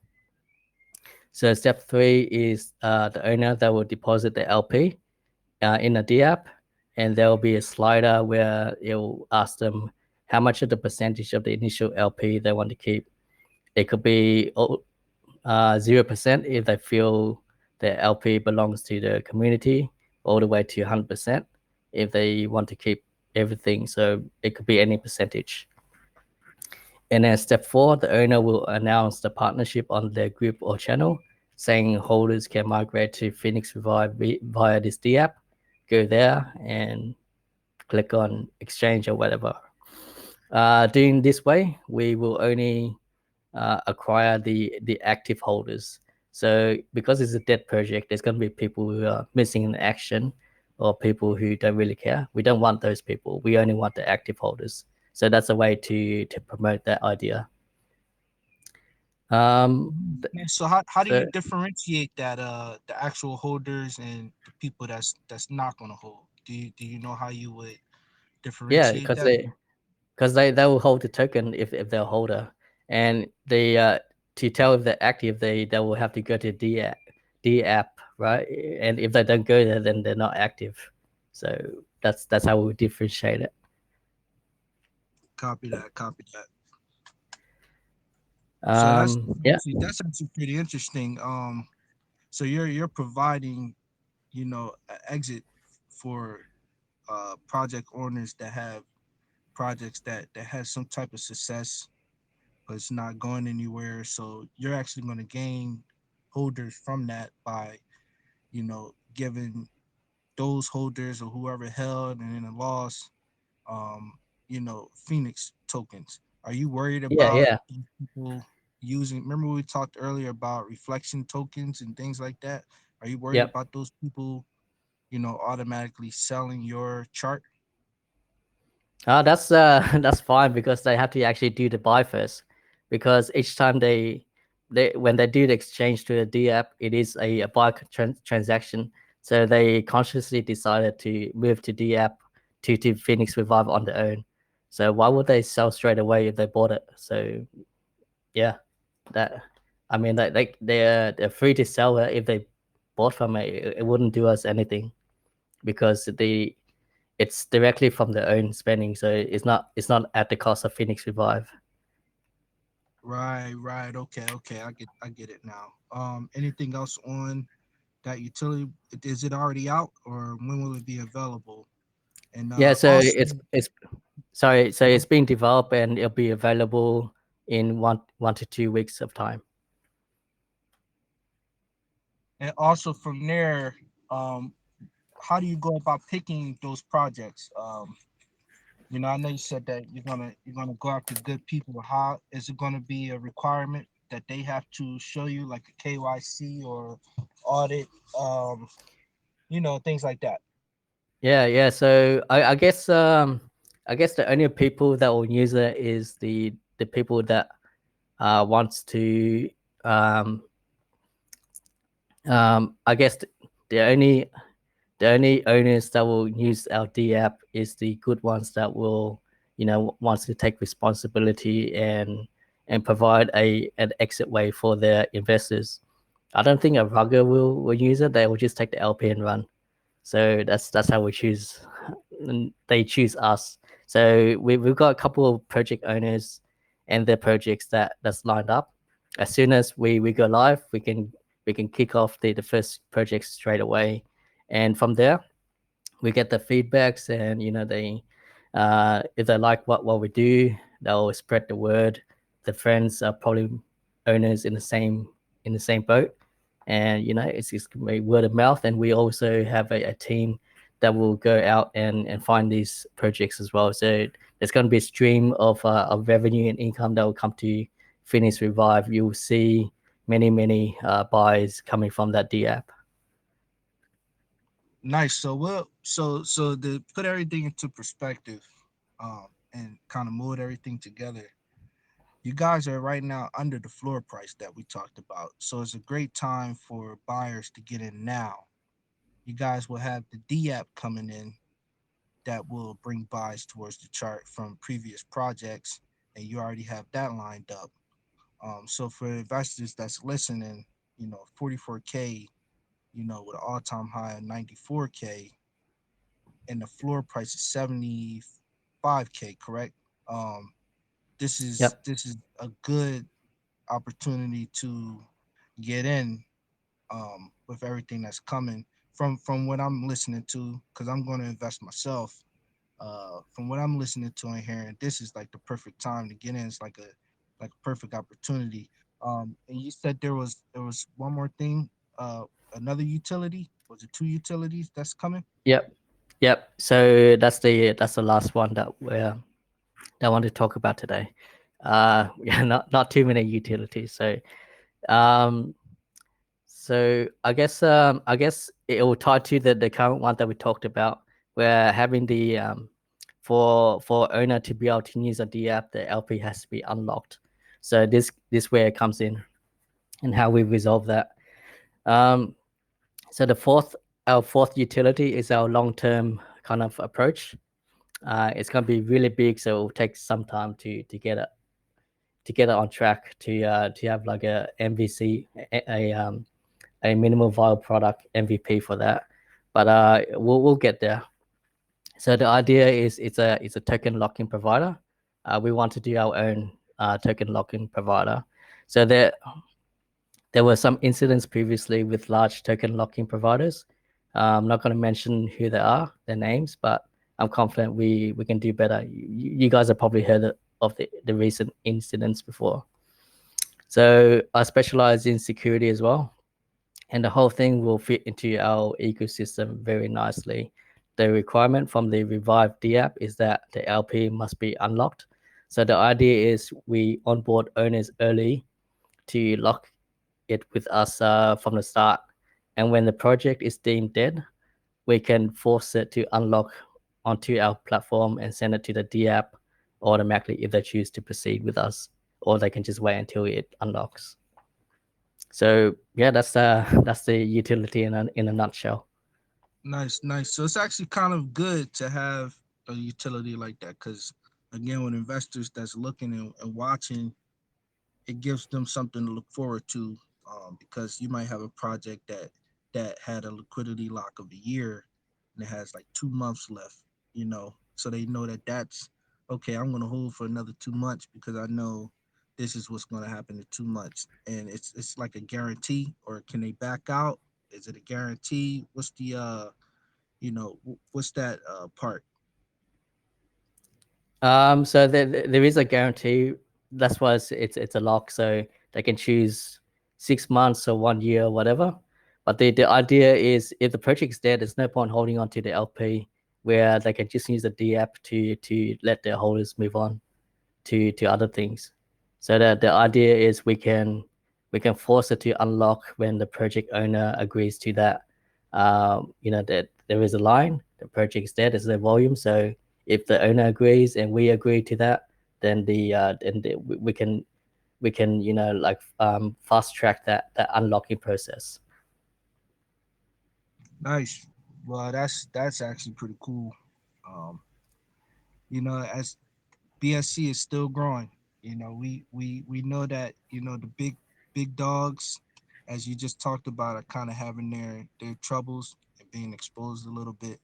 Speaker 1: So step 3 is the owner that will deposit the LP in a DApp, and there will be a slider where it will ask them how much of the percentage of the initial LP they want to keep. It could be 0% if they feel the LP belongs to the community, all the way to 100% if they want to keep everything. So it could be any percentage. And then step 4, the owner will announce the partnership on their group or channel, saying holders can migrate to Phoenix Revive via this D app. Go there and click on exchange or whatever. Doing this way, we will only acquire the active holders. So because it's a dead project, there's going to be people who are missing in action or people who don't really care. We don't want those people. We only want the active holders. So that's a way to promote that idea.
Speaker 2: And so how do you
Speaker 1: So
Speaker 2: differentiate that the actual holders and the people that's not gonna hold? Do you know how you would
Speaker 1: yeah,
Speaker 2: differentiate that?
Speaker 1: because they will hold the token if they're a holder, and they to tell if they're active, they will have to go to D app, right? And if they don't go there, then they're not active. So that's how we differentiate it.
Speaker 2: Copy that. Copy that. So
Speaker 1: Yeah,
Speaker 2: that's actually pretty interesting. So you're providing, an exit for project owners that have projects that has some type of success, but it's not going anywhere. So you're actually going to gain holders from that by, giving those holders or whoever held and then lost, um, Phoenix tokens. Are you worried
Speaker 1: yeah,
Speaker 2: about
Speaker 1: yeah,
Speaker 2: people using? Remember we talked earlier about reflection tokens and things like that. Are you worried
Speaker 1: yep.
Speaker 2: about those people, automatically selling your chart?
Speaker 1: That's that's fine because they have to actually do the buy first, because each time they when they do the exchange to the D app, it is a buy transaction. So they consciously decided to move to D app to Phoenix Revive on their own. So why would they sell straight away if they bought it? So yeah, that I mean they're free to sell it if they bought from it. It wouldn't do us anything because it's directly from their own spending, so it's not at the cost of Phoenix Revive.
Speaker 2: Right, right. Okay, okay. I get it now. Anything else on that utility? Is it already out, or when will it be available? And
Speaker 1: Yeah, so
Speaker 2: also,
Speaker 1: it's sorry, so it's being developed and it'll be available in 1 to 2 weeks of time.
Speaker 2: from there, um, how do you go about picking those projects? I know you said that you're gonna go after good people. How is it gonna be a requirement that they have to show you like a KYC or audit? Things like that.
Speaker 1: Yeah. So I guess the only people that will use it is the people that wants to um I guess the only the only owners that will use our D app is the good ones that will, wants to take responsibility and provide an exit way for their investors. I don't think a rugger will use it. They will just take the LP and run. So that's how we choose. And they choose us. So we've got a couple of project owners and their projects that's lined up. As soon as we go live, we can kick off the first project straight away, and from there we get the feedbacks, and they if they like what we do, they'll spread the word. The friends are probably owners in the same boat, and it's gonna be word of mouth. And we also have a team that will go out and find these projects as well. So there's going to be a stream of revenue and income that will come to Phoenix Revive. You'll see many buys coming from that D app.
Speaker 2: Nice. So to put everything into perspective, and kind of mold everything together, you guys are right now under the floor price that we talked about. So it's a great time for buyers to get in now. You guys will have the D app coming in that will bring buys towards the chart from previous projects, and you already have that lined up. So for investors that's listening, 44K, with an all-time high of 94K, and the floor price is 75K, correct? Um, this is
Speaker 1: Yep.
Speaker 2: this is a good opportunity to get in, with everything that's coming from what I'm listening to, because I'm going to invest myself. From what I'm listening to and hearing, this is like the perfect time to get in. It's like a perfect opportunity. And you said there was one more thing, another utility. Was it two utilities that's coming?
Speaker 1: Yep. So that's the last one that I want to talk about today. Yeah, not too many utilities. Um, so I guess it will tie to the current one that we talked about. Where having the for owner to be able to use a D app, the LP has to be unlocked. So this where it comes in and how we resolve that. Um, so our fourth utility is our long term kind of approach. It's going to be really big, so it will take some time to get it on track to have like a MVC, a minimal viable product MVP for that. But we'll get there. So the idea is it's a token locking provider. We want to do our own token locking provider. So there were some incidents previously with large token locking providers. I'm not going to mention who they are, their names, but I'm confident we can do better. You guys have probably heard of the recent incidents before. So I specialize in security as well, and the whole thing will fit into our ecosystem very nicely. The requirement from the Revive D app is that the LP must be unlocked. So the idea is we onboard owners early to lock it with us from the start. And when the project is deemed dead, we can force it to unlock onto our platform and send it to the D app automatically if they choose to proceed with us, or they can just wait until it unlocks. So yeah, that's the utility in a nutshell.
Speaker 2: Nice, nice. So it's actually kind of good to have a utility like that because, again, with investors that's looking and watching, it gives them something to look forward to. Because you might have a project that had a liquidity lock of a year and it has like 2 months left, so they know that that's okay. I'm going to hold for another 2 months because I know this is what's going to happen in 2 months, and it's like a guarantee. Or can they back out? Is it a guarantee? What's the what's that part?
Speaker 1: So there is a guarantee. That's why it's a lock. So they can choose 6 months or 1 year, whatever. But the idea is if the project's dead, there's no point holding on to the LP where they can just use the D app to let their holders move on to other things. So that the idea is we can force it to unlock when the project owner agrees to that. That there is a line, the project's dead, is the volume. So if the owner agrees and we agree to that, then we can like fast track that unlocking process.
Speaker 2: Nice. Well, that's actually pretty cool. Um, as BSC is still growing. We know that the big dogs, as you just talked about, are kind of having their troubles and being exposed a little bit.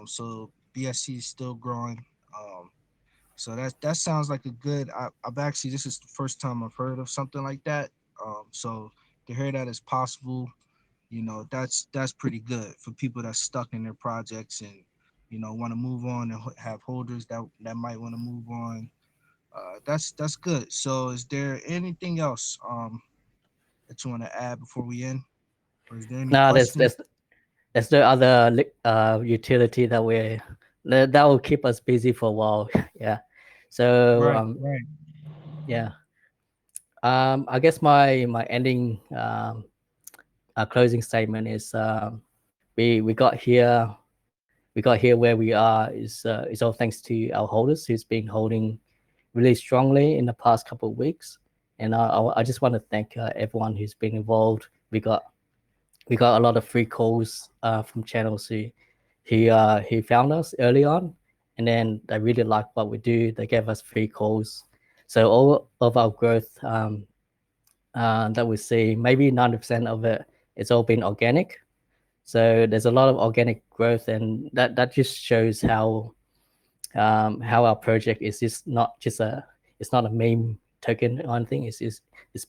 Speaker 2: So BSC is still growing. So that sounds like a good. I've actually, this is the first time I've heard of something like that. So to hear that is possible, that's pretty good for people that's stuck in their projects and want to move on and have holders that might want to move on. That's good. So is there anything else that you want to add before we end, or is there any
Speaker 1: Now
Speaker 2: questions?
Speaker 1: there's no other utility that will keep us busy for a while. Yeah. So
Speaker 2: Right, right.
Speaker 1: yeah. I guess my ending closing statement is we got here where we are is all thanks to our holders who's been holding really strongly in the past couple of weeks, and I just want to thank everyone who's been involved. We got a lot of free calls from channels who found us early on, and then they really liked what we do. They gave us free calls, so all of our growth that we see, maybe 90% of it's all been organic. So there's a lot of organic growth, and that just shows how our project is just not just it's not a meme token or anything. It's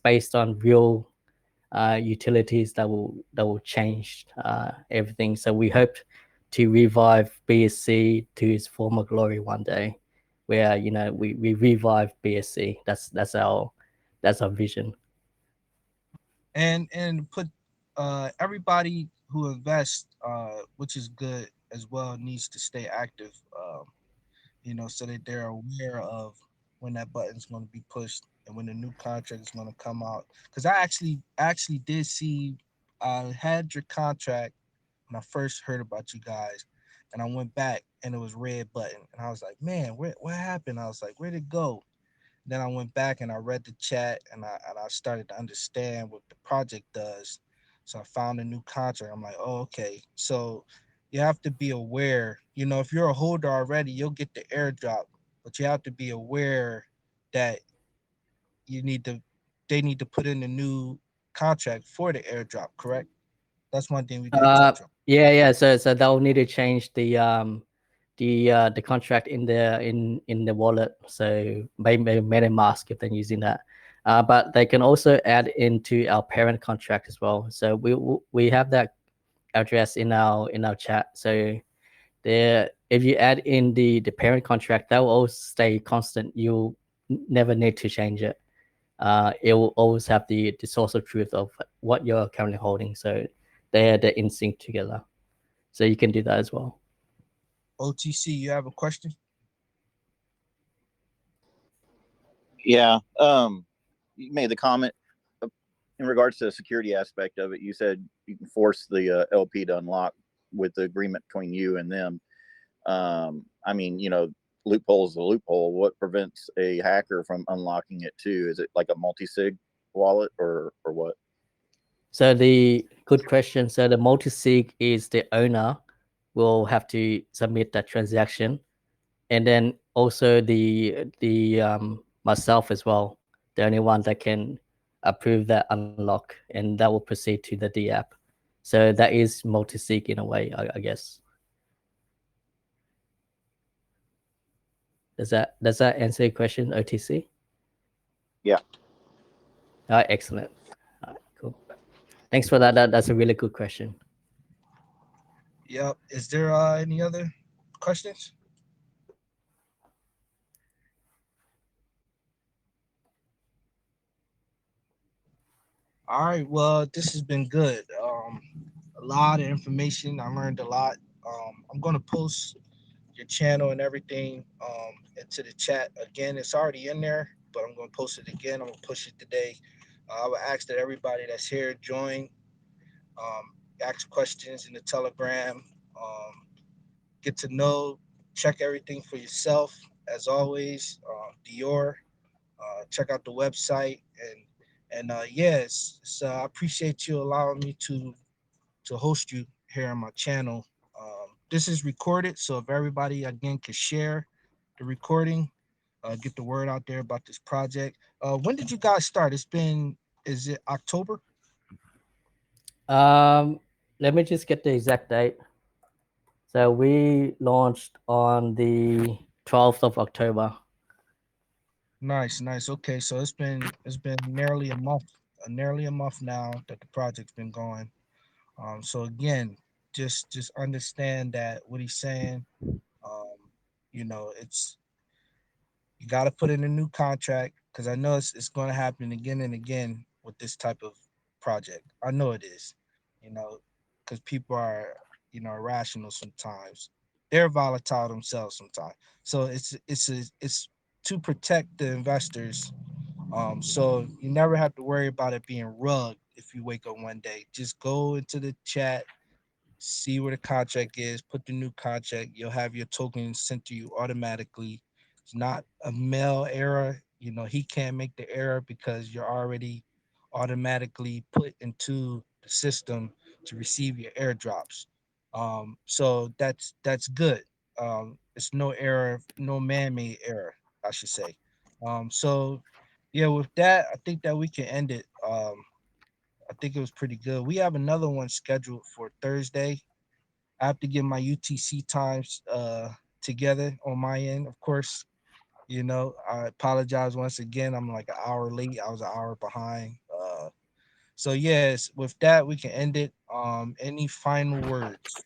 Speaker 1: based on real utilities that will change everything. So we hope to revive BSC to its former glory one day, where we revive BSC. That's our vision.
Speaker 2: And put everybody who invests, which is good as well, needs to stay active. So that they're aware of when that button's going to be pushed and when the new contract is going to come out. Because I actually did see, I had your contract when I first heard about you guys, and I went back and it was red button, and I was like, man, what happened? I was like, where'd it go? Then I went back and I read the chat, and I started to understand what the project does. So I found a new contract. I'm like, oh, okay. So you have to be aware. If you're a holder already, you'll get the airdrop, but you have to be aware that you need to they need to put in a new contract for the airdrop, correct? That's one thing we didn't touch on.
Speaker 1: Yeah. So they'll need to change the contract in the wallet. So maybe MetaMask if they're using that. But they can also add into our parent contract as well. So we have that address in our chat. So there, if you add in the parent contract, that will always stay constant. You'll never need to change it. It will always have the source of truth of what you're currently holding. So they're in sync together. So you can do that as well.
Speaker 2: OTC, you have a question?
Speaker 4: Yeah. You made the comment in regards to the security aspect of it. You said you can force the LP to unlock with the agreement between you and them. I mean, loophole is a loophole. What prevents a hacker from unlocking it too? Is it like a multi-sig wallet or what?
Speaker 1: So the good question. So the multi-sig is the owner will have to submit that transaction, and then also the myself as well, the only one that can approve that unlock, and that will proceed to the D app. So that is multi-sig in a way, I guess. Does that answer your question, OTC?
Speaker 4: Yeah.
Speaker 1: All right, excellent. All right, cool. Thanks for that. That's a really good question.
Speaker 2: Yep. Is there any other questions? All right. Well, this has been good. A lot of information. I learned a lot. I'm gonna post your channel and everything into the chat again. It's already in there, but I'm gonna post it again. I'm gonna push it today. I would ask that everybody that's here join, ask questions in the Telegram, get to know, check everything for yourself. As always, Dior. Check out the website and yes, so I appreciate you allowing me to host you here on my channel. This is recorded, so if everybody again can share the recording, get the word out there about this project. When did you guys start? Is it October?
Speaker 1: Let me just get the exact date. So we launched on the 12th of October.
Speaker 2: Nice. Okay, so it's been nearly a month, now that the project's been going. So again, just understand that what he's saying. Um, it's you got to put in a new contract because I know it's going to happen again and again with this type of project. I know it is, because people are irrational sometimes. They're volatile themselves sometimes. So it's to protect the investors. So you never have to worry about it being rugged if you wake up one day. Just go into the chat, see where the contract is, put the new contract. You'll have your token sent to you automatically. It's not a mail error. He can't make the error because you're already automatically put into the system to receive your airdrops. So that's good. It's no error, no man-made error, I should say. So yeah, with that, I think that we can end it. I think it was pretty good. We have another one scheduled for Thursday. I have to get my UTC times together on my end, of course. I apologize once again. I'm like an hour late. I was an hour behind. So yes, with that we can end it. Any final words?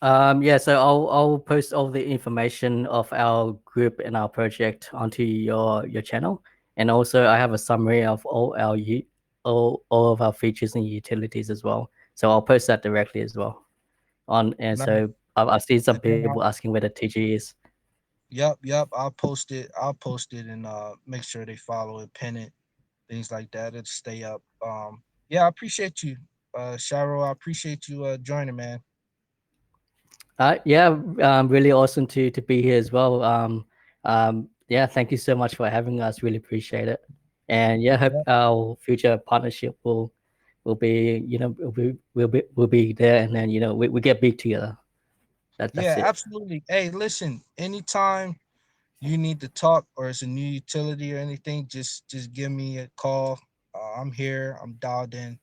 Speaker 1: Yeah, so I'll post all the information of our group and our project onto your channel, and also I have a summary of all all of our features and utilities as well. So I'll post that directly as well. And
Speaker 2: Nice.
Speaker 1: so I've seen some
Speaker 2: And then
Speaker 1: people asking where the TG is.
Speaker 2: Yep. I'll post it. And make sure they follow it, pin it, things like that. It'll stay up. Yeah, I appreciate you, Sharo. I appreciate you joining, man.
Speaker 1: Yeah, really awesome to be here as well. Yeah, thank you so much for having us. Really appreciate it. And yeah, hope
Speaker 2: Yep.
Speaker 1: our future partnership will be, will be there, and then we get big together. That's
Speaker 2: Yeah,
Speaker 1: it.
Speaker 2: absolutely. Hey, listen, anytime you need to talk or it's a new utility or anything, just give me a call. I'm here. I'm dialed in.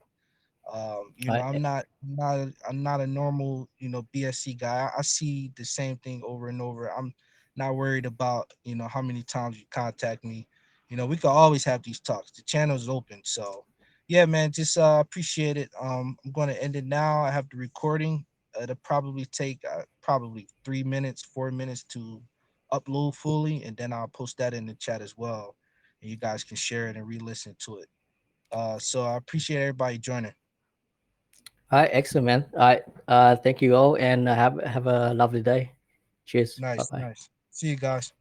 Speaker 1: Right.
Speaker 2: I'm not a normal, BSC guy. I see the same thing over and over. I'm not worried about, how many times you contact me. We can always have these talks. The channel is open. So yeah, man, just appreciate it. I'm gonna end it now. I have the recording. It'll probably take probably 3 minutes, 4 minutes to upload fully, and then I'll post that in the chat as well. And you guys can share it and re-listen to it. So I appreciate everybody joining.
Speaker 1: All right, excellent, man. All right, thank you all, and have a lovely day. Cheers. Bye
Speaker 2: Nice,
Speaker 1: bye.
Speaker 2: nice. See you guys.